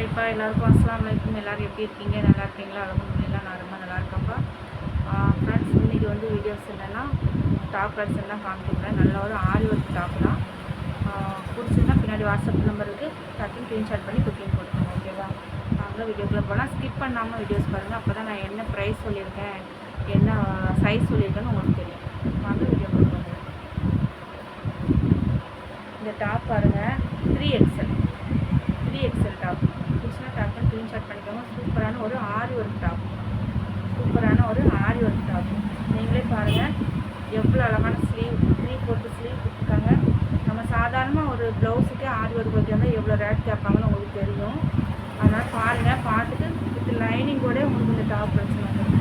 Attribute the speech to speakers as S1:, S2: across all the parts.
S1: ஹாய்ப்பா எல்லாருக்கும் அஸ்ஸலாமு அலைக்கும். எல்லோரும் எப்படி இருக்கீங்க? நல்லா இருக்கீங்களா? அல்ஹம்துலில்லாஹ் நான் ரொம்ப நல்லா இருக்கேன்ப்பா. ஃப்ரெண்ட்ஸ், இன்றைக்கி வந்து வீடியோஸ் என்னென்னா டாப் கலெக்ஷன் தான் காமிக்கிறேன். நல்ல ஒரு ஆரி ஒர்க் டாப் தான். பிடிச்சிருந்தா பின்னாடி வாட்ஸ்அப் நம்பருக்கு டக்குன்னு ஸ்க்ரீன்ஷாட் பண்ணி புக்கிங் கொடுத்துருங்க. ஓகேவா? நாங்களும் வீடியோக்குள்ளே போகலாம். ஸ்கிப் பண்ணாமல் வீடியோஸ் பாருங்கள். அப்போ தான் நான் என்ன ப்ரைஸ் சொல்லியிருக்கேன், என்ன சைஸ் சொல்லியிருக்கேன்னு உங்களுக்கு தெரியும். வாங்க வீடியோக்குள்ளே போகிறேன். இந்த டாப் பாருங்கள், 3XL டாப். பிடிச்சினா டாப்னு ஸ்க்ரீன்ஷாட் பண்ணிக்கோங்க. சூப்பரான ஒரு ஆரி ஒர்க் டாப். நீங்களே பாருங்கள் எவ்வளோ அழகான ஸ்லீவ், 3/4 ஸ்லீவ் கொடுத்துருக்காங்க. நம்ம சாதாரணமாக ஒரு ப்ளவுஸுக்கே ஆரி ஒர்க் வைக்காமல் எவ்வளோ ரேட் கேட்பாங்கன்னு உங்களுக்கு தெரியும். அதனால் பாருங்கள், பார்த்துட்டு வித் லைனிங்கோடே உங்களுக்கு இந்த டாப் பிரச்சனை வந்துடும்.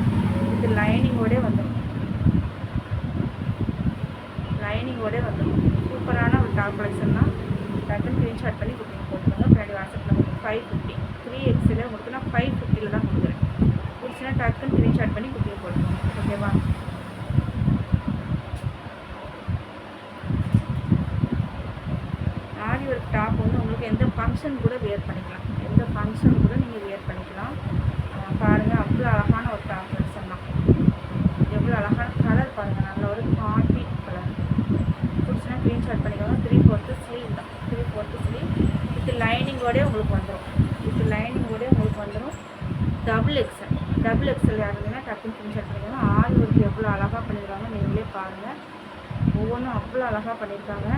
S1: வித் லைனிங்கோடே வந்துடும். சூப்பரான ஒரு டாப் கலெக்ஷன் தான். டக்குன்னு ஸ்க்ரீன்ஷாட் பண்ணி புக்கிங் போட்டுக்கோங்க. பின்னாடி வாட்ஸ்அப்பில் உங்களுக்கு 550 3XL உங்களுக்கு நான் 550 தான் கொடுக்குறேன். பிடிச்சினா டக்குன்னு ஸ்க்ரீன்ஷாட் பண்ணி புக்கிங் போட்டுக்கோங்க. ஓகேவா? ஆரி ஒர்க் டாப் வந்து உங்களுக்கு எந்த ஃபங்க்ஷன் கூட வியர் பண்ணிக்கலாம். நீங்கள் வியர் பண்ணிக்கலாம். பாருங்கள், அவ்வளோ அழகான ஒரு டாப் கலெக்ஷன் தான். எவ்வளோ அழகான கலர் பாருங்கள், நல்ல ஒரு காஃபி கலர். பிடிச்சினா ஸ்க்ரீன்ஷாட் பண்ணிக்கோங்க. 3/4 ஸ்லீவ் தான். 3/4 ஸ்லீவ் வித் லைனிங்கோடே உங்களுக்கு வந்துடும். டபுள் எக்ஸல் யாருங்கன்னா டக்குன்னு ஸ்க்ரீன்ஷாட் பண்ணிக்கோங்க. ஆரி ஒர்க் எவ்வளோ அழகாக பண்ணியிருக்காங்க நீங்களே பாருங்கள். ஒவ்வொன்றும் அவ்வளோ அழகாக பண்ணியிருக்காங்க.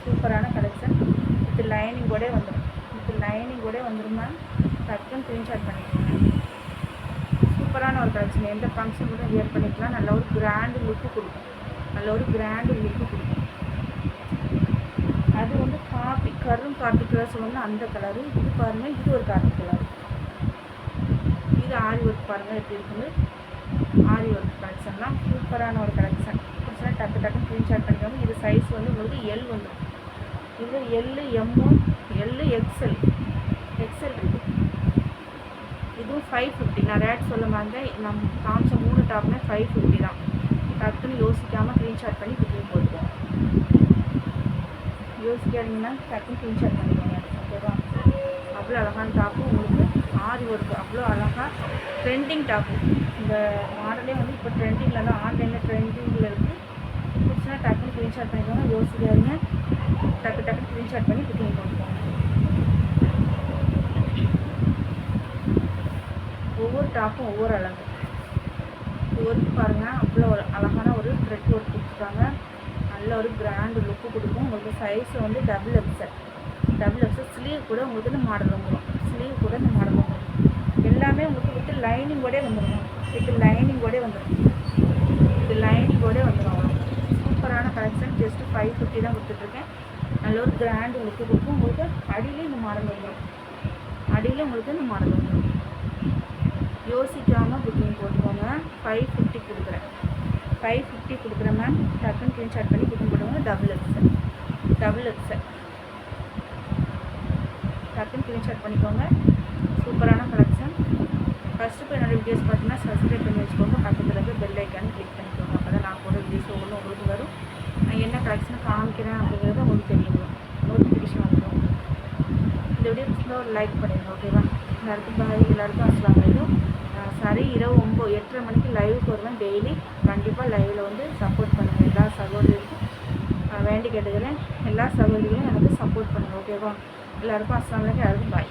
S1: சூப்பரான கலெக்ஷன். வித் லைனிங்கோடே வந்துடும் மேம். டக்குன்னு ஸ்க்ரீன்ஷாட் பண்ணிக்கோங்க. சூப்பரான ஒரு கலெக்ஷன். எந்த ஃபங்க்ஷன் கூட வியர் பண்ணிக்கலாம். நல்ல ஒரு கிராண்டு லுக்கு கொடுக்கும். அது வந்து காப்பி கலர் சொல்லணும்னா அந்த கலரு. இது பாருங்கள், இது ஒரு காப்பி கலர். இது ஆரி ஒர்க் பாருங்கள் எப்படி இருக்குது. ஆரி ஒர்க் கலெக்ஷன் தான். சூப்பரான ஒரு கலெக்ஷன். பிடிச்சா டக்குன்னு ஸ்க்ரீன்ஷாட் பண்ணிக்கோங்க. இது சைஸ் வந்து உங்களுக்கு எல் வந்துடும். இது எல்லு, எம்மு, எல்லு, எக்ஸ்எல் இருக்குது. இதுவும் 550. நான் ரேட் சொல்ல மாட்டேன். நம்ம காமிச்ச 3 டாப்மே 550 தான். டக்குன்னு யோசிக்காமல் ஸ்க்ரீன்ஷாட் பண்ணி புக்கிங் போட்டுக்கோங்க. யோசிக்காதீங்கன்னா டக்குன்னு ஸ்க்ரீன்ஷாட் பண்ணிக்கோங்க. ஓகேவா? அவ்வளோ அழகான டாப்பு. உங்களுக்கு ஆரி ஒர்க் அவ்வளோ அழகாக ட்ரெண்டிங் டாப்பு. இந்த மாடலே வந்து இப்போ ட்ரெண்டிங்கில் தான், ஆன்லைனில் ட்ரெண்டிங்கில் இருக்குது. பிடிச்சினா டக்குன்னு ஸ்க்ரீன்ஷாட் பண்ணிக்கோங்க. யோசிக்காதீங்க, டக்குன்னு ஸ்க்ரீன்ஷாட் பண்ணி புக்கிங் போட்டுக்கோங்க. ஒவ்வொரு டாப்பும் ஒவ்வொரு அழகு. ஒர்க் பாருங்கள், அவ்வளோ அழகான ஒரு த்ரெட் ஒர்க் கொடுத்துருக்காங்க. நல்ல ஒரு கிராண்டு லுக்கு கொடுக்கும். உங்களுக்கு சைஸ் வந்து டபுள் எக்ஸல் ஸ்லீவ் கூட உங்களுக்கு இந்த மாடல் வந்துடும். எல்லாமே உங்களுக்கு வித் லைனிங்கோடே வந்துடும். அவ்வளோ சூப்பரான கலெக்ஷன். ஜஸ்ட் 550 தான் கொடுத்துட்ருக்கேன். நல்ல ஒரு கிராண்டு லுக்கு கொடுக்கும். உங்களுக்கு அடியிலே இந்த மாடல் வந்துடும். யோசிக்காமல் புக்கிங் போட்டுக்கோங்க. 550 கொடுக்குறேன் மேம். டக்குன்னு ஸ்க்ரீன்ஷாட் பண்ணி புக்கிங் போட்டுக்கோங்க. டபுள் எக்ஸல் டக்குன்னு ஸ்க்ரீன்ஷாட் பண்ணிக்கோங்க. சூப்பரான கலெக்ஷன். ஃபஸ்ட்டு இப்போ என்னோடய வீடியோஸ் பார்த்தீங்கன்னா சப்ஸ்கிரைப் பண்ணி வச்சுக்கோங்க. பக்கத்தில் இருக்க பெல் ஐக்கானு கிளிக் பண்ணிக்கோங்க. அப்போ தான் நான் போடுற வீடியோஸ் ஒவ்வொன்றும் உங்களுக்கு வரும். நான் என்ன கலெக்ஷன் காமிக்கிறேன் அப்படிங்கிறது உங்களுக்கு தெரியும், நோட்டிஃபிகேஷன் வந்துடும். இந்த வீடியோஸில் ஒரு லைக் பண்ணிடுங்க. ஓகேவா? எல்லாருக்கும் பாய். எல்லாருக்கும் அஸ்ஸலாமு அலைக்கும். சரி, இரவு 8:30 மணிக்கு லைவுக்கு வருவேன் டெய்லி. கண்டிப்பாக லைவில் வந்து சப்போர்ட் பண்ணுங்கள். எல்லா சகோதரிகளுக்கும் வேண்டி கேட்டுக்கிறேன். எல்லா சகோதரிகளும் எனக்கு சப்போர்ட் பண்ணுங்கள். ஓகேவா? எல்லாருக்கும் அஸ்ஸலாமு அலைக்கும். எல்லாருக்கும் பாய்.